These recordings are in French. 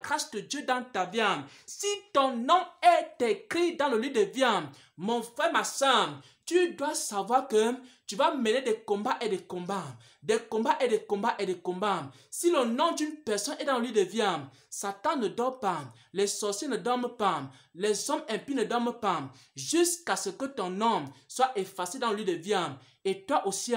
grâce de Dieu dans ta vie, si ton nom est écrit dans le livre de vie, mon frère, ma soeur, tu dois savoir que tu vas mener des combats et des combats. Des combats et des combats et des combats. Si le nom d'une personne est dans le livre de vie, Satan ne dort pas. Les sorciers ne dorment pas. Les hommes impies ne dorment pas. Jusqu'à ce que ton nom soit effacé dans le livre de vie. Et toi aussi,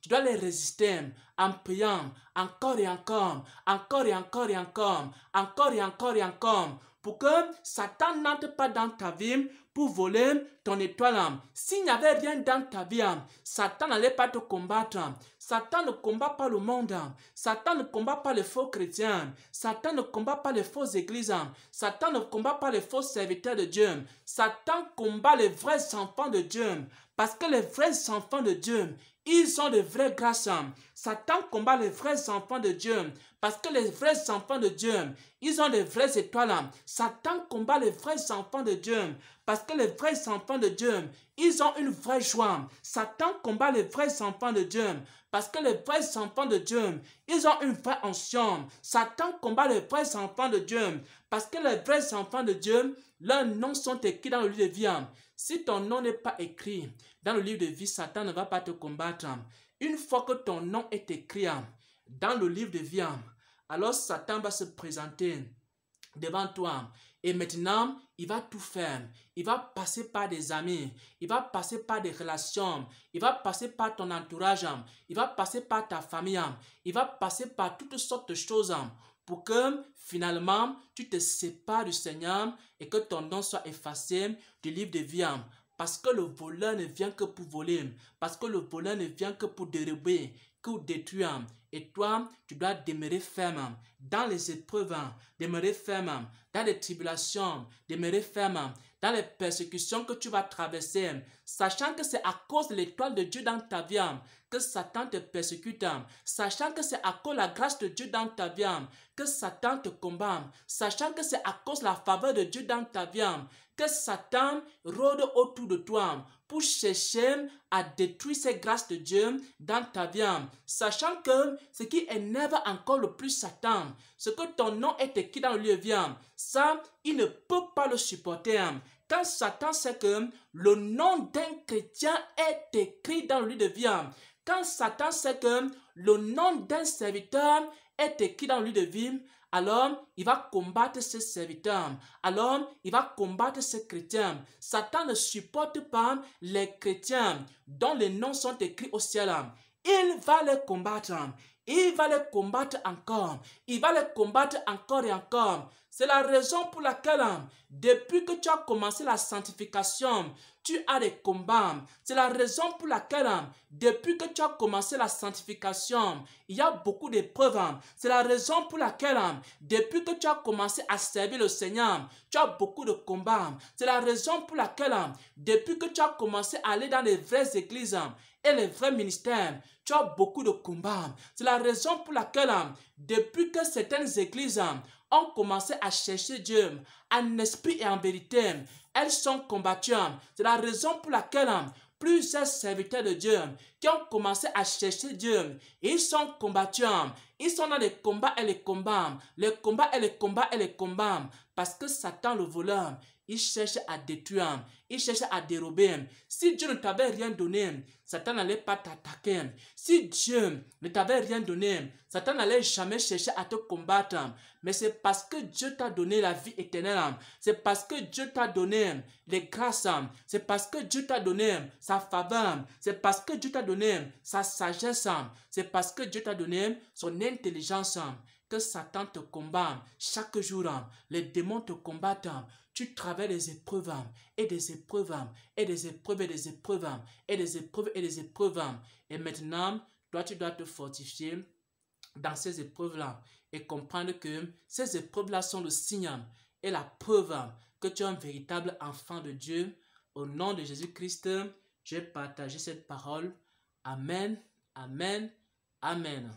tu dois les résister en priant encore et encore, encore et encore et encore, encore et encore et encore, pour que Satan n'entre pas dans ta vie pour voler ton étoile. S'il n'y avait rien dans ta vie, Satan n'allait pas te combattre. Satan ne combat pas le monde. Satan ne combat pas les faux chrétiens. Satan ne combat pas les fausses églises. Satan ne combat pas les faux serviteurs de Dieu. Satan combat les vrais enfants de Dieu. Parce que les vrais enfants de Dieu, ils ont de vraies grâces. Satan combat les vrais enfants de Dieu. Parce que les vrais enfants de Dieu, ils ont de vraies étoiles. Satan combat les vrais enfants de Dieu. Parce que les vrais enfants de Dieu, ils ont une vraie joie. Satan combat les vrais enfants de Dieu. Parce que les vrais enfants de Dieu, ils ont une vraie onction. Satan combat les vrais enfants de Dieu. Parce que les vrais enfants de Dieu, leurs noms sont écrits dans le livre de vie. Si ton nom n'est pas écrit dans le livre de vie, Satan ne va pas te combattre. Une fois que ton nom est écrit dans le livre de vie, alors Satan va se présenter devant toi. Et maintenant, il va tout faire. Il va passer par des amis. Il va passer par des relations. Il va passer par ton entourage. Il va passer par ta famille. Il va passer par toutes sortes de choses pour que finalement, tu te sépares du Seigneur et que ton nom soit effacé du livre de vie. Parce que le voleur ne vient que pour voler. Parce que le voleur ne vient que pour dérober, que pour détruire. Et toi, tu dois demeurer ferme dans les épreuves, demeurer ferme dans les tribulations, demeurer ferme dans les persécutions que tu vas traverser, sachant que c'est à cause de l'étoile de Dieu dans ta vie que Satan te persécute, sachant que c'est à cause de la grâce de Dieu dans ta vie que Satan te combat, sachant que c'est à cause de la faveur de Dieu dans ta vie que Satan rôde autour de toi pour chercher à détruire ces grâces de Dieu dans ta vie, sachant que ce qui énerve encore le plus Satan, ce que ton nom est écrit dans le livre de vie, ça, il ne peut pas le supporter. Quand Satan sait que le nom d'un chrétien est écrit dans le livre de vie, quand Satan sait que le nom d'un serviteur est écrit dans le livre de vie, alors il va combattre ses serviteurs. Alors il va combattre ses chrétiens. Satan ne supporte pas les chrétiens dont les noms sont écrits au ciel. Il va les combattre. Il va les combattre encore. Il va les combattre encore et encore. C'est la raison pour laquelle, depuis que tu as commencé la sanctification, tu as des combats. C'est la raison pour laquelle, depuis que tu as commencé la sanctification, il y a beaucoup d'épreuves. C'est la raison pour laquelle, depuis que tu as commencé à servir le Seigneur, tu as beaucoup de combats. C'est la raison pour laquelle, depuis que tu as commencé à aller dans les vraies églises et les vrais ministères, tu as beaucoup de combats. C'est la raison pour laquelle, depuis que certaines églises ont commencé à chercher Dieu en esprit et en vérité, elles sont combattues. C'est la raison pour laquelle plusieurs serviteurs de Dieu qui ont commencé à chercher Dieu, ils sont combattus. Ils sont dans les combats et les combats. Les combats et les combats et les combats. Parce que Satan, le voleur, il cherche à détruire. Il cherche à dérober. Si Dieu ne t'avait rien donné, Satan n'allait pas t'attaquer. Si Dieu ne t'avait rien donné, Satan n'allait jamais chercher à te combattre. Mais c'est parce que Dieu t'a donné la vie éternelle. C'est parce que Dieu t'a donné les grâces. C'est parce que Dieu t'a donné sa faveur. C'est parce que Dieu t'a donné sa sagesse. C'est parce que Dieu t'a donné son intelligence que Satan te combat chaque jour. Les démons te combattent. Tu traverses des épreuves et des épreuves et des épreuves et des épreuves et des épreuves et des épreuves. Et maintenant, toi, tu dois te fortifier dans ces épreuves-là et comprendre que ces épreuves-là sont le signe et la preuve que tu es un véritable enfant de Dieu. Au nom de Jésus-Christ, j'ai partagé cette parole. Amen, amen, amen.